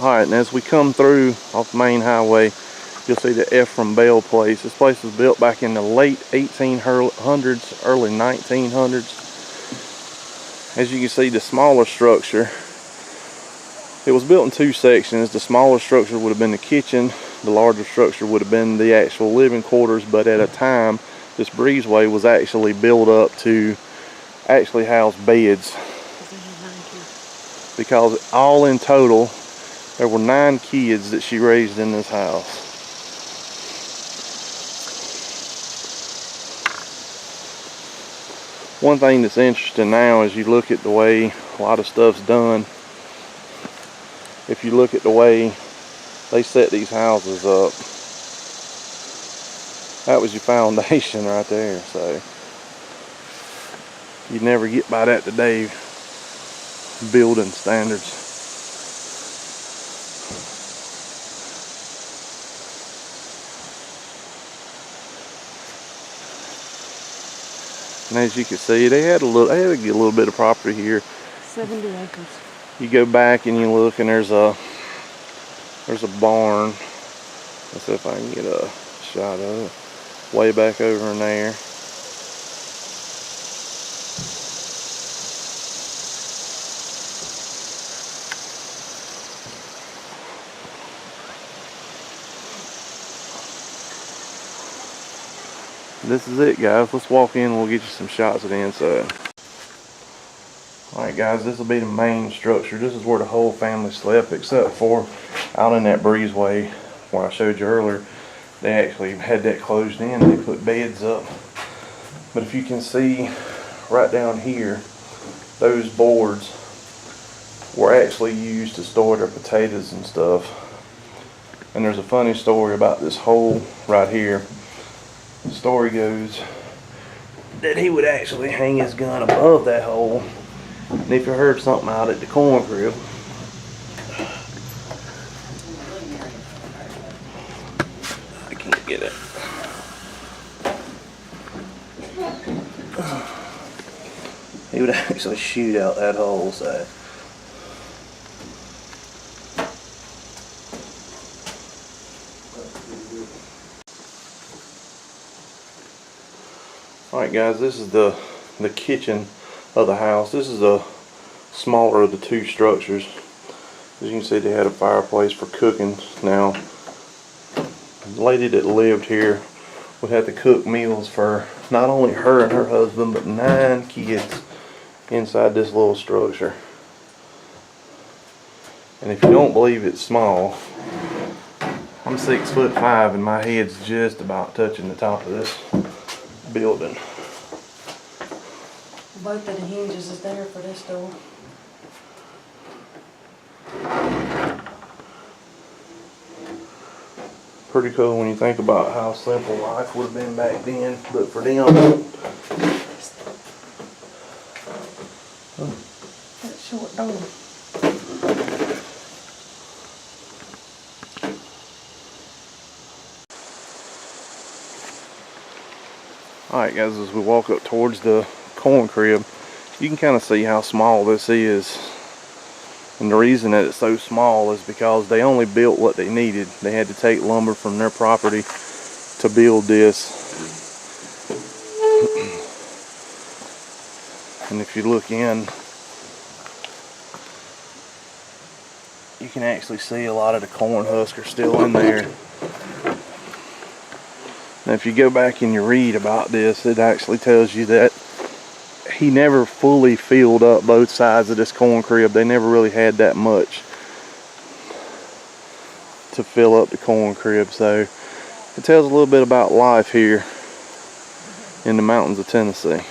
Alright, and as we come through off the main highway, you'll see the Ephraim Bale place. This place was built back in the late 1800s, early 1900s. As you can see, the smaller structure, it was built in two sections. The smaller structure would have been the kitchen. The larger structure would have been the actual living quarters, but at a time, this breezeway was actually built up to actually house beds. Because all in total, there were 9 kids that she raised in this house. One thing that's interesting now is you look at the way a lot of stuff's done. If you look at the way they set these houses up, that was your foundation right there. So you'd never get by that today, building standards. And as you can see, they had to get a little bit of property here. 70 acres. You go back and you look, and there's a barn. Let's see if I can get a shot of it. Way back over in there. This is it, guys. Let's walk in and we'll get you some shots of the inside. Alright guys, this will be the main structure. This is where the whole family slept, except for out in that breezeway where I showed you earlier. They actually had that closed in. They put beds up. But if you can see right down here, those boards were actually used to store their potatoes and stuff. And there's a funny story about this hole right here. The story goes that he would actually hang his gun above that hole, and if you heard something out at the corn crib, I can't get it. He would actually shoot out that hole. So alright guys, this is the kitchen of the house. This is the smaller of the two structures. As you can see, they had a fireplace for cooking. Now, the lady that lived here would have to cook meals for not only her and her husband, but 9 kids inside this little structure. And if you don't believe it's small, I'm 6'5" and my head's just about touching the top of this building. Both of the hinges is there for this door. Pretty cool when you think about how simple life would have been back then, but for them, That short door. alright guys, as we walk up towards the corn crib, you can kind of see how small this is. And the reason that it's so small is because they only built what they needed. They had to take lumber from their property to build this. And if you look in, you can actually see a lot of the corn husk are still in there. Now if you go back and you read about this, it actually tells you that he never fully filled up both sides of this corn crib. They never really had that much to fill up the corn crib. So it tells a little bit about life here in the mountains of Tennessee.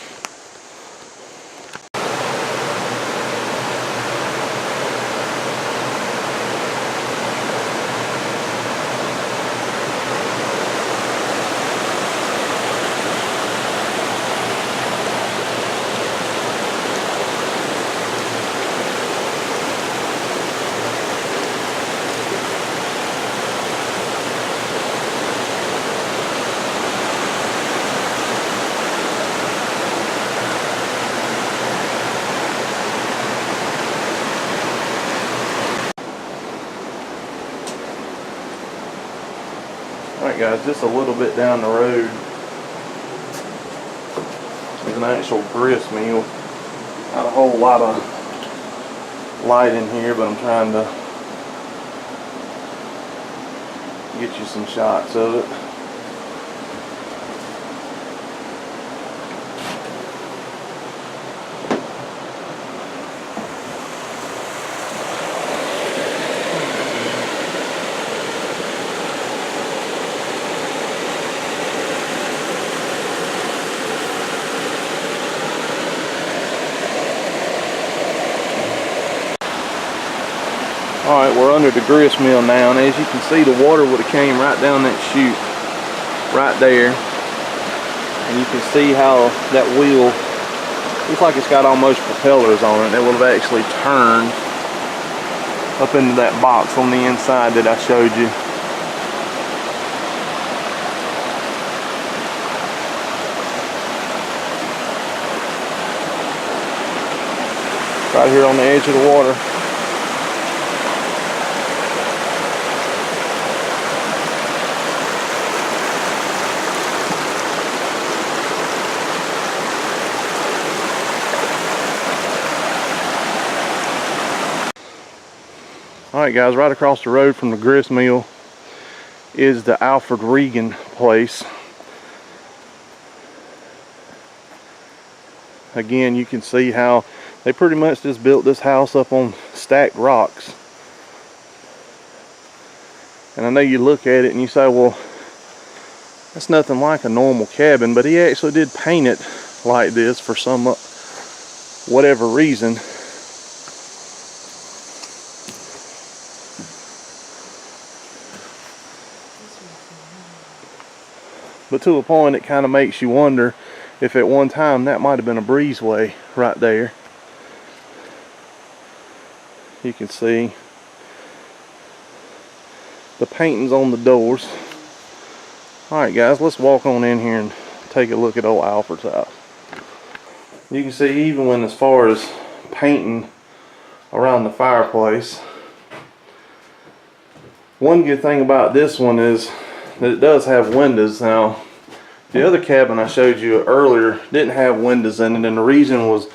Alright guys, just a little bit down the road is an actual grist mill. Not a whole lot of light in here, but I'm trying to get you some shots of it. Alright, we're under the grist mill now, and as you can see, the water would have came right down that chute right there. And you can see how that wheel looks like it's got almost propellers on it. It will have actually turned up into that box on the inside that I showed you. Right here on the edge of the water. Alright guys, right across the road from the grist mill is the Alfred Reagan place. Again, you can see how they pretty much just built this house up on stacked rocks. And I know you look at it and you say, well, that's nothing like a normal cabin, but he actually did paint it like this for some whatever reason. But to a point, it kind of makes you wonder if at one time that might have been a breezeway right there. You can see the paintings on the doors. Alright guys, let's walk on in here and take a look at old Alfred's house. You can see even when as far as painting around the fireplace, one good thing about this one is that it does have windows. Now, the other cabin I showed you earlier didn't have windows in it, and the reason was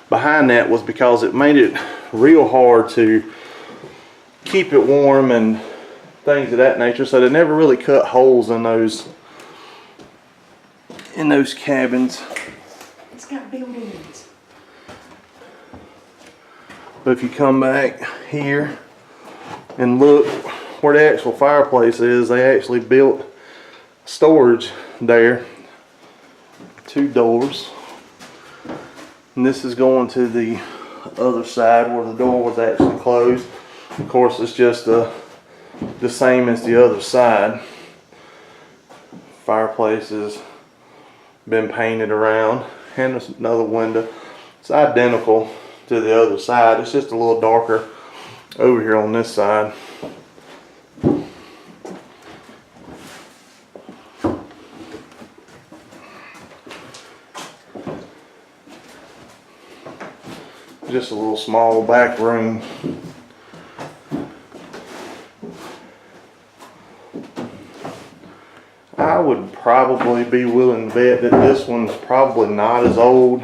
behind that was because it made it real hard to keep it warm and things of that nature, so they never really cut holes in those cabins. It's got buildings. But if you come back here and look where the actual fireplace is, they actually built storage there. 2 doors. And this is going to the other side where the door was actually closed. Of course, it's just the same as the other side. Fireplace has been painted around, and there's another window. It's identical to the other side. It's just a little darker over here on this side. Just a little small back room. I would probably be willing to bet that this one's probably not as old.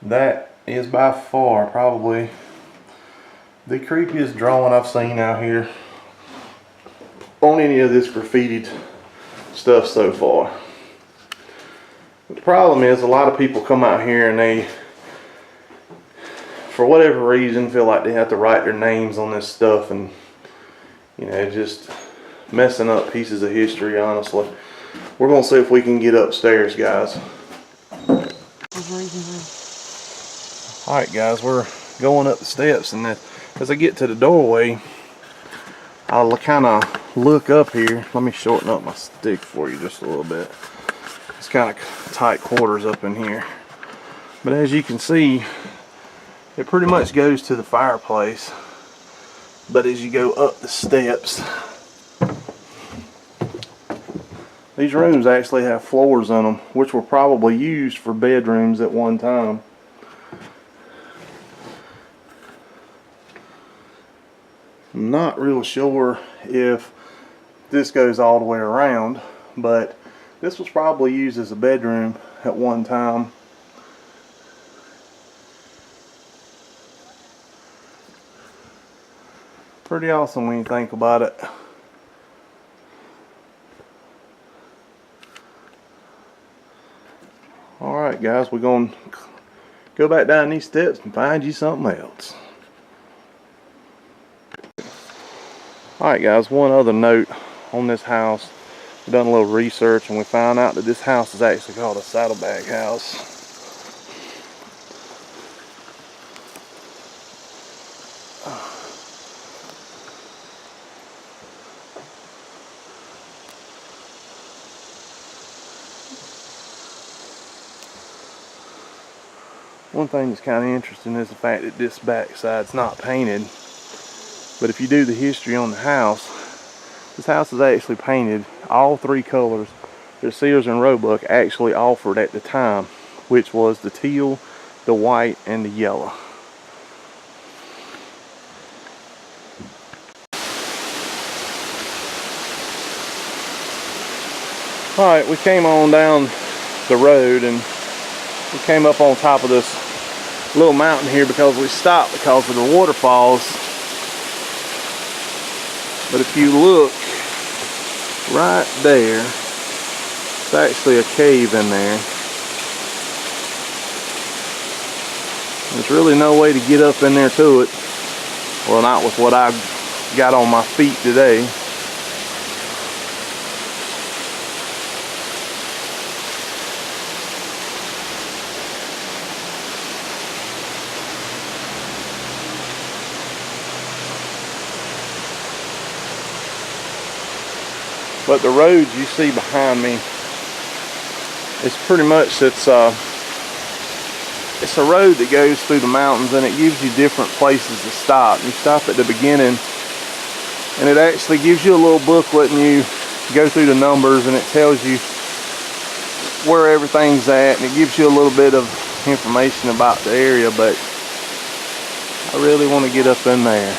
That is by far probably the creepiest drawing I've seen out here on any of this graffitied stuff so far. The problem is a lot of people come out here and they, for whatever reason, feel like they have to write their names on this stuff, and you know, just messing up pieces of history, honestly. We're going to see if we can get upstairs, guys. Alright guys, we're going up the steps, and as I get to the doorway, I'll kind of look up here. Let me shorten up my stick for you just a little bit. It's kind of tight quarters up in here. But as you can see, it pretty much goes to the fireplace. But as you go up the steps, these rooms actually have floors in them, which were probably used for bedrooms at one time. I'm not real sure if this goes all the way around, but this was probably used as a bedroom at one time. Pretty awesome when you think about it. Alright guys, we're going to go back down these steps and find you something else. Alright guys, one other note on this house. We've done a little research and we found out that this house is actually called a saddlebag house. One thing that's kind of interesting is the fact that this back side's not painted. But if you do the history on the house, this house is actually painted all three colors that Sears and Roebuck actually offered at the time, which was the teal, the white, and the yellow. Alright, we came on down the road and we came up on top of this little mountain here because we stopped because of the waterfalls. But if you look right there, it's actually a cave in there. There's really no way to get up in there to it. Well, not with what I got on my feet today. But the road you see behind me is pretty much, it's a road that goes through the mountains, and it gives you different places to stop. You stop at the beginning and it actually gives you a little booklet, and you go through the numbers and it tells you where everything's at, and it gives you a little bit of information about the area. But I really want to get up in there.